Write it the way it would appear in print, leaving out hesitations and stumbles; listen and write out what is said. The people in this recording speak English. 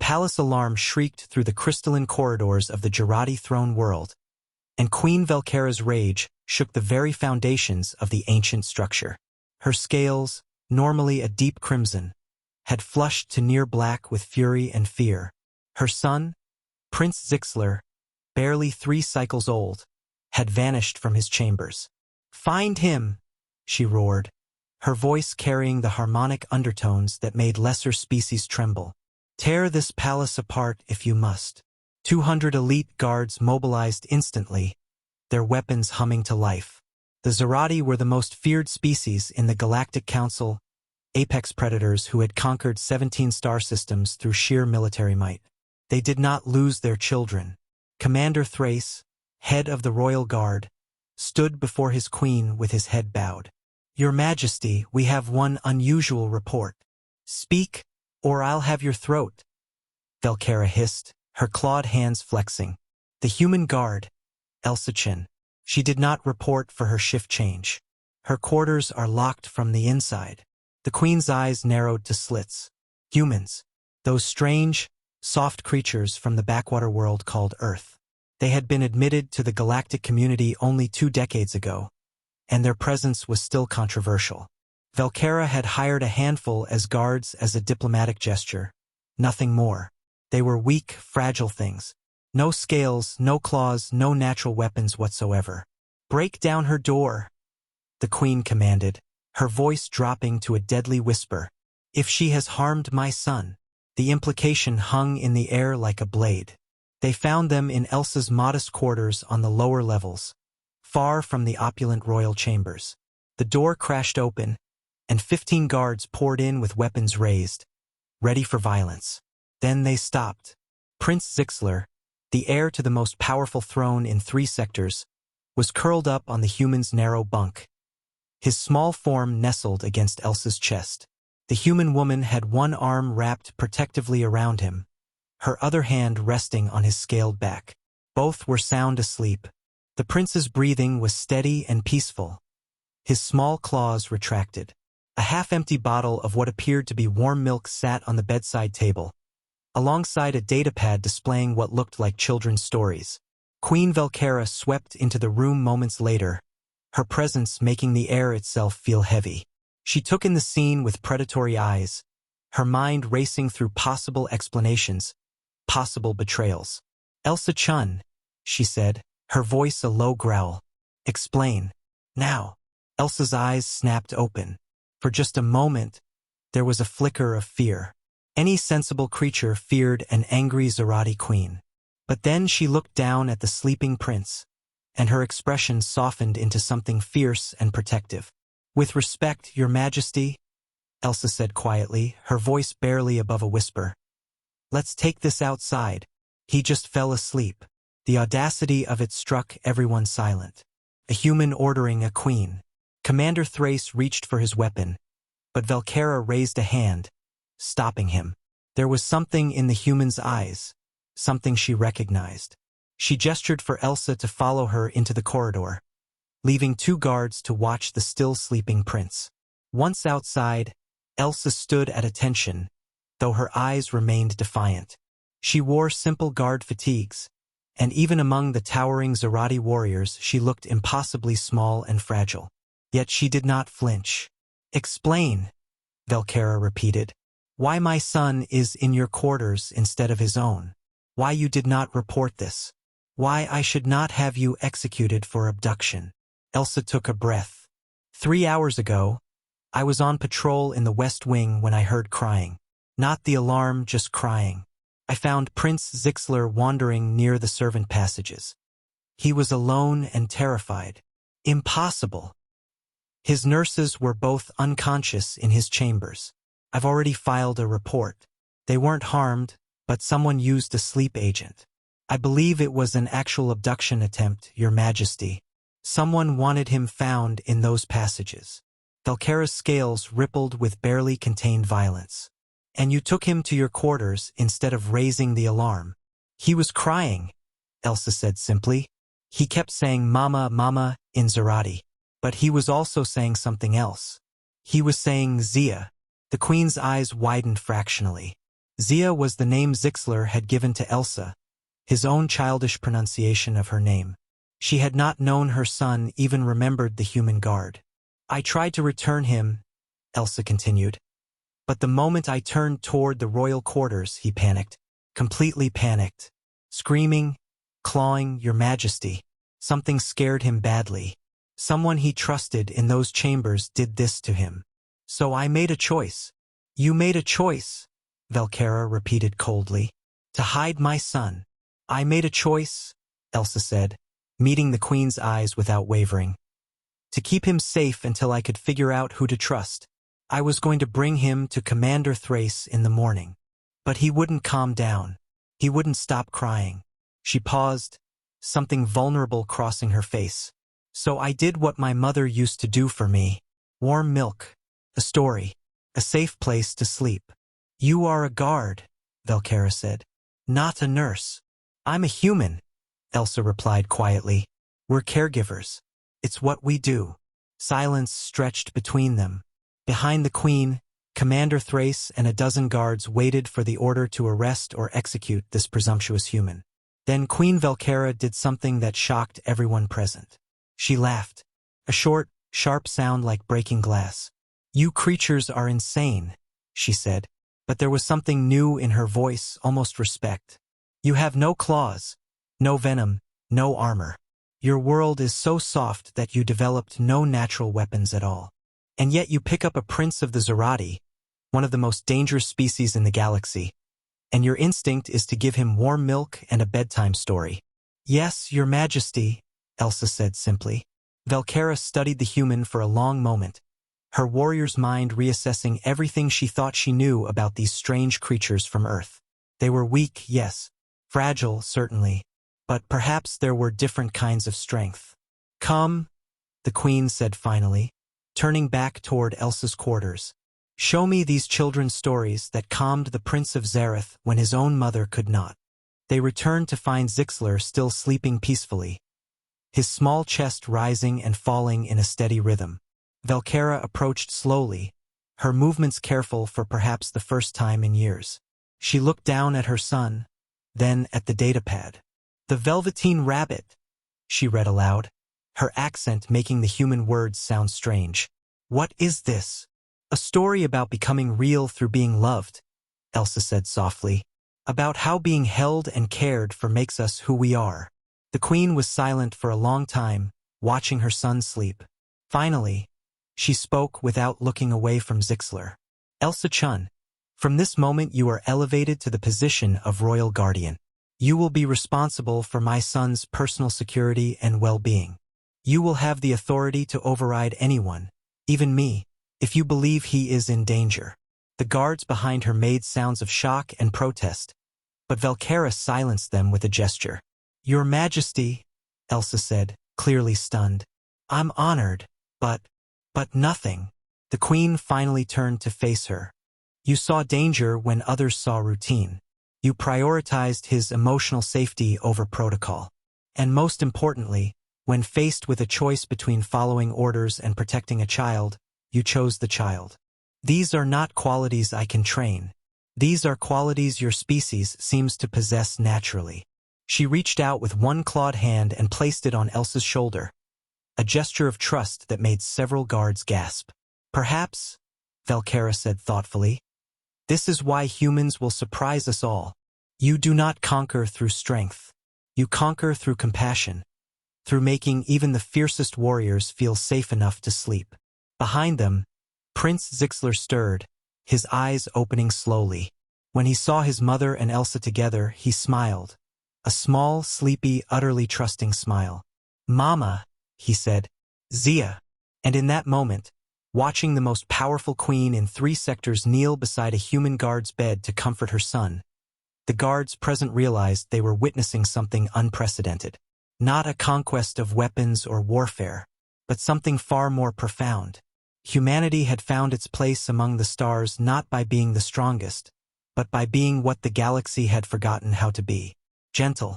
palace alarm shrieked through the crystalline corridors of the Jarathi throne world, and Queen Velkera's rage shook the very foundations of the ancient structure. Her scales, normally a deep crimson, had flushed to near black with fury and fear. Her son, Prince Zixler, barely 3 cycles old, had vanished from his chambers. "Find him!" she roared, her voice carrying the harmonic undertones that made lesser species tremble. "Tear this palace apart if you must." 200 elite guards mobilized instantly, their weapons humming to life. The Jarathi were the most feared species in the Galactic Council, apex predators who had conquered 17 star systems through sheer military might. They did not lose their children. Commander Thrace, head of the royal guard, stood before his queen with his head bowed. "Your Majesty, we have one unusual report." "Speak, or I'll have your throat," Velkera hissed, her clawed hands flexing. "The human guard, Elsa Chen. She did not report for her shift change. Her quarters are locked from the inside." The queen's eyes narrowed to slits. Humans, those strange, soft creatures from the backwater world called Earth. They had been admitted to the galactic community only 2 decades ago, and their presence was still controversial. Velkera had hired a handful as guards as a diplomatic gesture. Nothing more. They were weak, fragile things. No scales, no claws, no natural weapons whatsoever. "Break down her door," the queen commanded, her voice dropping to a deadly whisper. "If she has harmed my son." The implication hung in the air like a blade. They found them in Elsa's modest quarters on the lower levels, far from the opulent royal chambers. The door crashed open, and 15 guards poured in with weapons raised, ready for violence. Then they stopped. Prince Zixler, the heir to the most powerful throne in 3 sectors, was curled up on the human's narrow bunk. His small form nestled against Elsa's chest. The human woman had one arm wrapped protectively around him, her other hand resting on his scaled back. Both were sound asleep. The prince's breathing was steady and peaceful. His small claws retracted. A half-empty bottle of what appeared to be warm milk sat on the bedside table, alongside a datapad displaying what looked like children's stories. Queen Velkera swept into the room moments later, her presence making the air itself feel heavy. She took in the scene with predatory eyes, her mind racing through possible explanations, possible betrayals. "Elsa Chen," she said, her voice a low growl. "Explain. Now." Elsa's eyes snapped open. For just a moment, there was a flicker of fear. Any sensible creature feared an angry Jarathi queen. But then she looked down at the sleeping prince, and her expression softened into something fierce and protective. "With respect, Your Majesty," Elsa said quietly, her voice barely above a whisper. "Let's take this outside. He just fell asleep." The audacity of it struck everyone silent. A human ordering a queen. Commander Thrace reached for his weapon, but Velkera raised a hand, stopping him. There was something in the human's eyes, something she recognized. She gestured for Elsa to follow her into the corridor, leaving 2 guards to watch the still sleeping prince. Once outside, Elsa stood at attention, though her eyes remained defiant. She wore simple guard fatigues, and even among the towering Jarathi warriors she looked impossibly small and fragile. Yet she did not flinch. "Explain," Velkera repeated. "Why my son is in your quarters instead of his own. Why you did not report this. Why I should not have you executed for abduction." Elsa took a breath. 3 hours ago, I was on patrol in the West Wing when I heard crying. Not the alarm, just crying. I found Prince Zixler wandering near the servant passages. He was alone and terrified. Impossible. His nurses were both unconscious in his chambers. I've already filed a report. They weren't harmed, but someone used a sleep agent. I believe it was an actual abduction attempt, Your Majesty. Someone wanted him found in those passages. Velkera's scales rippled with barely contained violence. And you took him to your quarters instead of raising the alarm. He was crying, Elsa said simply. He kept saying Mama, Mama in Jarathi. But he was also saying something else. He was saying Zia. The queen's eyes widened fractionally. Zia was the name Zixler had given to Elsa, his own childish pronunciation of her name. She had not known her son even remembered the human guard. I tried to return him, Elsa continued. But the moment I turned toward the royal quarters, he panicked, completely panicked, screaming, clawing, Your Majesty. Something scared him badly. Someone he trusted in those chambers did this to him. So I made a choice. You made a choice, Valkera repeated coldly. To hide my son. I made a choice, Elsa said, meeting the Queen's eyes without wavering. To keep him safe until I could figure out who to trust. I was going to bring him to Commander Thrace in the morning. But he wouldn't calm down. He wouldn't stop crying. She paused, something vulnerable crossing her face. So I did what my mother used to do for me. Warm milk, a story, a safe place to sleep. You are a guard, Valkera said. Not a nurse. I'm a human, Elsa replied quietly. We're caregivers. It's what we do. Silence stretched between them. Behind the Queen, Commander Thrace and a dozen guards waited for the order to arrest or execute this presumptuous human. Then Queen Valkera did something that shocked everyone present. She laughed. A short, sharp sound like breaking glass. You creatures are insane, she said. But there was something new in her voice, almost respect. You have no claws, no venom, no armor. Your world is so soft that you developed no natural weapons at all. And yet you pick up a prince of the Jarathi, one of the most dangerous species in the galaxy, and your instinct is to give him warm milk and a bedtime story. Yes, Your Majesty, Elsa said simply. Valkera studied the human for a long moment, her warrior's mind reassessing everything she thought she knew about these strange creatures from Earth. They were weak, yes. Fragile, certainly. But perhaps there were different kinds of strength. Come, the Queen said finally, turning back toward Elsa's quarters. Show me these children's stories that calmed the Prince of Zareth when his own mother could not. They returned to find Zixler still sleeping peacefully, his small chest rising and falling in a steady rhythm. Valkera approached slowly, her movements careful for perhaps the first time in years. She looked down at her son, then at the datapad. The Velveteen Rabbit, she read aloud, her accent making the human words sound strange. What is this? A story about becoming real through being loved, Elsa said softly. About how being held and cared for makes us who we are. The Queen was silent for a long time, watching her son sleep. Finally, she spoke without looking away from Zixler. Elsa Chen, from this moment you are elevated to the position of royal guardian. You will be responsible for my son's personal security and well-being. You will have the authority to override anyone, even me, if you believe he is in danger. The guards behind her made sounds of shock and protest, but Valkera silenced them with a gesture. Your Majesty, Elsa said, clearly stunned. I'm honored, but nothing. The Queen finally turned to face her. You saw danger when others saw routine. You prioritized his emotional safety over protocol. And most importantly, when faced with a choice between following orders and protecting a child, you chose the child. These are not qualities I can train. These are qualities your species seems to possess naturally. She reached out with one clawed hand and placed it on Elsa's shoulder, a gesture of trust that made several guards gasp. Perhaps, Valkera said thoughtfully, this is why humans will surprise us all. You do not conquer through strength. You conquer through compassion, through making even the fiercest warriors feel safe enough to sleep. Behind them, Prince Zixler stirred, his eyes opening slowly. When he saw his mother and Elsa together, he smiled. A small, sleepy, utterly trusting smile. Mama, he said. Zia. And in that moment, watching the most powerful queen in 3 sectors kneel beside a human guard's bed to comfort her son, the guards present realized they were witnessing something unprecedented. Not a conquest of weapons or warfare, but something far more profound. Humanity had found its place among the stars not by being the strongest, but by being what the galaxy had forgotten how to be. Gentle.